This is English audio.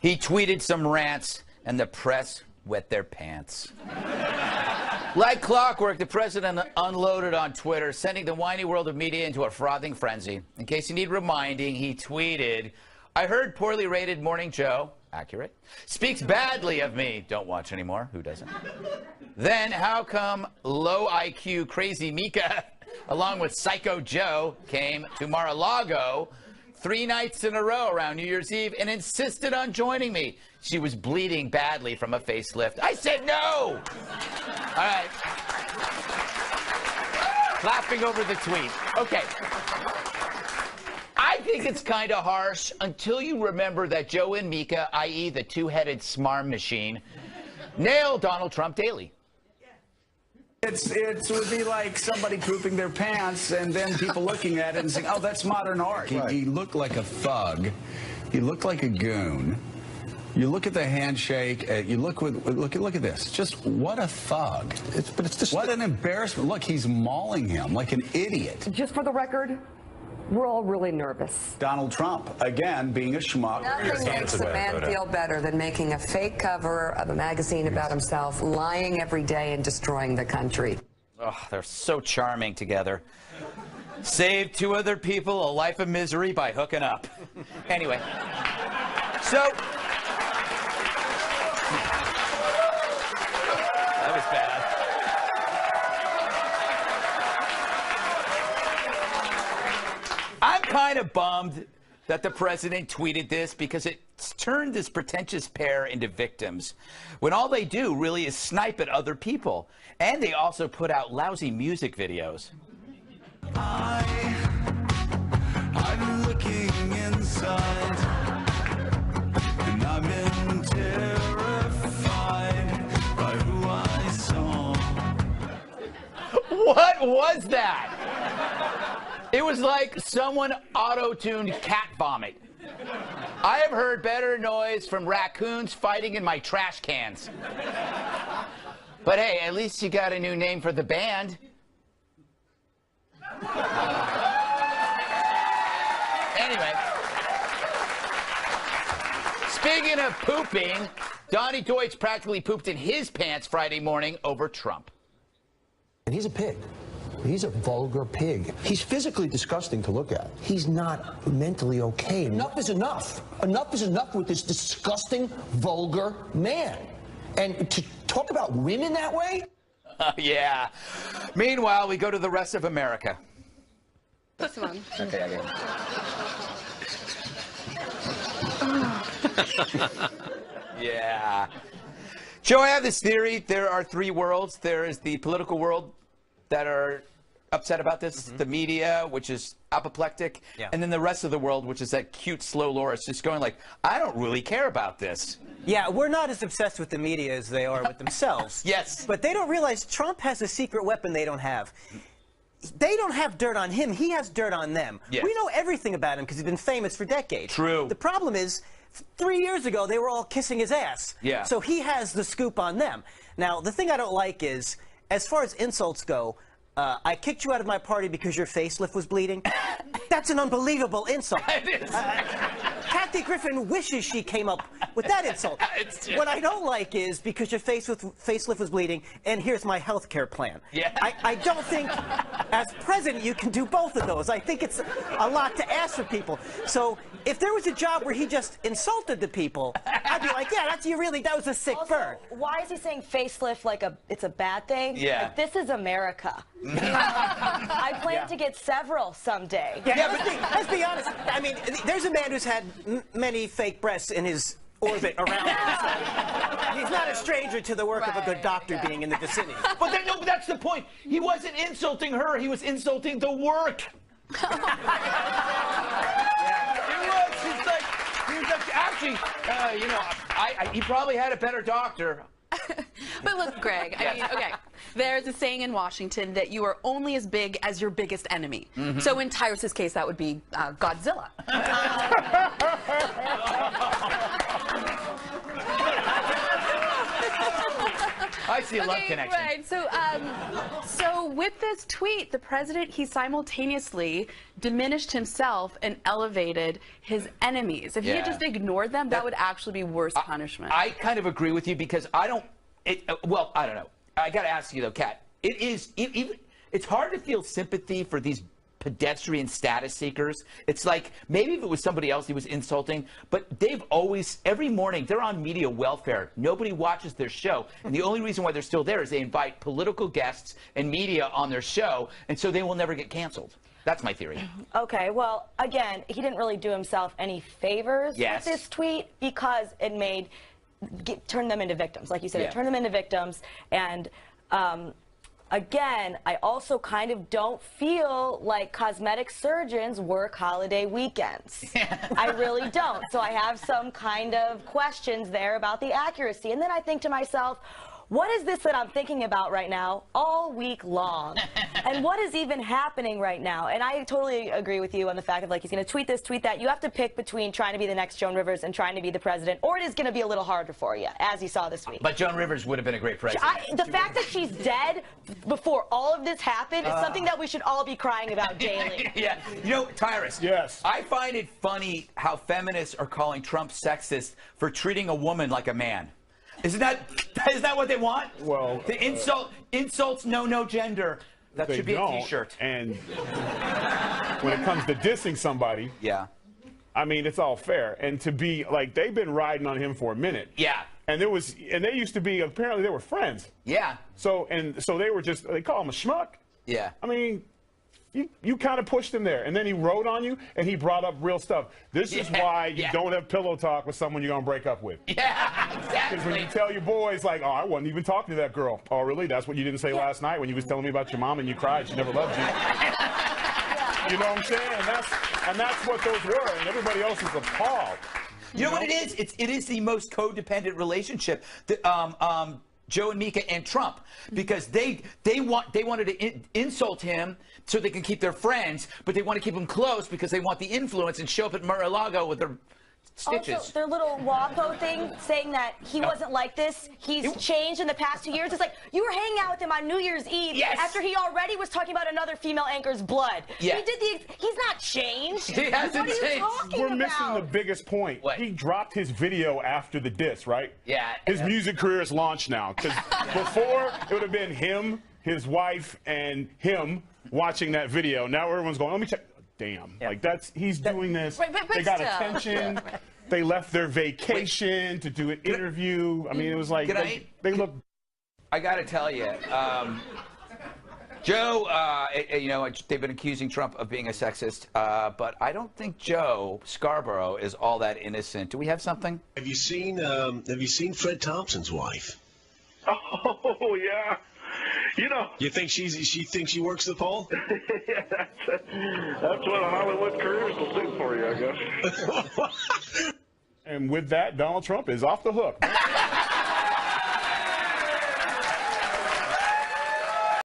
He tweeted some rants, and the press wet their pants. Like clockwork, the president unloaded on Twitter, sending the whiny world of media into a frothing frenzy. In case you need reminding, he tweeted, "I heard poorly rated Morning Joe," accurate, "speaks badly of me." Don't watch anymore. Who doesn't? Then, how come low IQ crazy Mika, along with Psycho Joe, came to Mar-a-Lago 3 nights in a row around New Year's Eve and insisted on joining me? She was bleeding badly from a facelift. I said no! All right. Laughing over the tweet. Okay. I think it's kind of harsh until you remember that Joe and Mika, i.e. the two-headed smarm machine, nail Donald Trump daily. It would be like somebody pooping their pants and then people looking at it and saying, "Oh, that's modern art." He looked like a thug. He looked like a goon. You look at the handshake. You look at this. Just what a thug! But it's just what an embarrassment. Look, he's mauling him like an idiot. Just for the record, we're all really nervous. Donald Trump, again, being a schmuck. Nothing makes a man feel better than making a fake cover of a magazine about himself, lying every day and destroying the country. Oh, they're so charming together. Saved 2 other people a life of misery by hooking up. Anyway, so that was bad. I'm kind of bummed that the president tweeted this because it's turned this pretentious pair into victims when all they do really is snipe at other people. And they also put out lousy music videos. I'm looking inside, and I'm terrified by who I saw. What was that? It was like someone auto-tuned cat vomit. I have heard better noise from raccoons fighting in my trash cans. But hey, at least you got a new name for the band. Anyway, speaking of pooping, Donny Deutsch practically pooped in his pants Friday morning over Trump. And he's a pig. He's a vulgar pig. He's physically disgusting to look at. He's not mentally okay. Enough is enough. Enough is enough with this disgusting, vulgar man. And to talk about women that way? Yeah. Meanwhile, we go to the rest of America. This one. Okay, I get it. Yeah. Joe, I have this theory. There are 3 worlds. There is the political world that are upset about this, the media, which is apoplectic, and then the rest of the world, which is that cute, slow Loris, just going like, I don't really care about this. Yeah, we're not as obsessed with the media as they are with themselves. Yes. But they don't realize Trump has a secret weapon they don't have. They don't have dirt on him. He has dirt on them. Yes. We know everything about him because he's been famous for decades. True. The problem is, 3 years ago, they were all kissing his ass. Yeah. So he has the scoop on them. Now, the thing I don't like is, as far as insults go, I kicked you out of my party because your facelift was bleeding. That's an unbelievable insult. It is. Kathy Griffin wishes she came up with that insult. What I don't like is because your facelift was bleeding, and here's my health care plan. Yeah. I don't think, as president, you can do both of those. I think it's a lot to ask for people. So if there was a job where he just insulted the people, I'd be like, yeah, that was a sick burn. Why is he saying facelift like it's a bad thing? Yeah. Like, this is America. I plan to get several someday. Yeah, but let's be honest. I mean, there's a man who's had many fake breasts in his orbit around him. So he's not a stranger to the work of a good doctor being in the vicinity. But no, that's the point. He wasn't insulting her. He was insulting the work. It was. He was like, actually, you know, he probably had a better doctor. But look, Greg, I mean, okay, there's a saying in Washington that you are only as big as your biggest enemy. So in Tyrus's case, that would be Godzilla. I I see a love connection. Right. So with this tweet, the president, he simultaneously diminished himself and elevated his enemies. If he had just ignored them, that would actually be worse punishment. I kind of agree with you because I don't know. I got to ask you though, Kat. It's hard to feel sympathy for these pedestrian status seekers. It's like maybe if it was somebody else he was insulting, but they've always, every morning, they're on media welfare. Nobody watches their show. And the only reason why they're still there is they invite political guests and media on their show. And so they will never get canceled. That's my theory. Okay, well, again, he didn't really do himself any favors with this tweet because it turned them into victims. Like you said, it turned them into victims. And again, I also kind of don't feel like cosmetic surgeons work holiday weekends. I really don't. So I have some kind of questions there about the accuracy. And then I think to myself, what is this that I'm thinking about right now all week long? And what is even happening right now? And I totally agree with you on the fact of, like, he's going to tweet this, tweet that. You have to pick between trying to be the next Joan Rivers and trying to be the president, or it is going to be a little harder for you, as you saw this week. But Joan Rivers would have been a great president. The fact that she's dead before all of this happened is something that we should all be crying about daily. Yeah. You know, Tyrus. Yes. I find it funny how feminists are calling Trump sexist for treating a woman like a man. Isn't that what they want? Well, the insults know no gender. That should be a T-shirt. And when it comes to dissing somebody, I mean, it's all fair. And to be like, they've been riding on him for a minute. Yeah. And they used to be, apparently they were friends. Yeah. So they call him a schmuck. Yeah. I mean, you kind of pushed him there, and then he wrote on you, and he brought up real stuff. This is why you don't have pillow talk with someone you're going to break up with. Yeah, exactly. Because when you tell your boys, like, oh, I wasn't even talking to that girl. Oh, really? That's what you didn't say last night when you was telling me about your mom and you cried. She never loved you. You know what I'm saying? And that's what those were, and everybody else is appalled. You know what it is? It is the most codependent relationship. Joe and Mika and Trump, because they wanted to insult him so they can keep their friends, but they want to keep him close because they want the influence and show up at Mar-a-Lago with their stitches. Also, their little WAPO thing saying that he wasn't like this. He's changed in the past 2 years. It's like you were hanging out with him on New Year's Eve after he already was talking about another female anchor's blood. Yeah. He's not changed. He hasn't what are you talking We're about? missing the biggest point. What? He dropped his video after the diss, right? Yeah. His music career is launched now. Because before, it would have been him, his wife, and him watching that video. Now everyone's going, let me check. Damn. Like, he's doing this. Right, but they got still. attention. They left their vacation to do an interview. I mean, it was like, they look. I got to tell you, Joe, they've been accusing Trump of being a sexist, but I don't think Joe Scarborough is all that innocent. Do we have something? Have you seen Fred Thompson's wife? Oh, yeah. You know. You think she thinks she works the pole? Yeah, that's what Hollywood careers will do for you, I guess. And with that, Donald Trump is off the hook.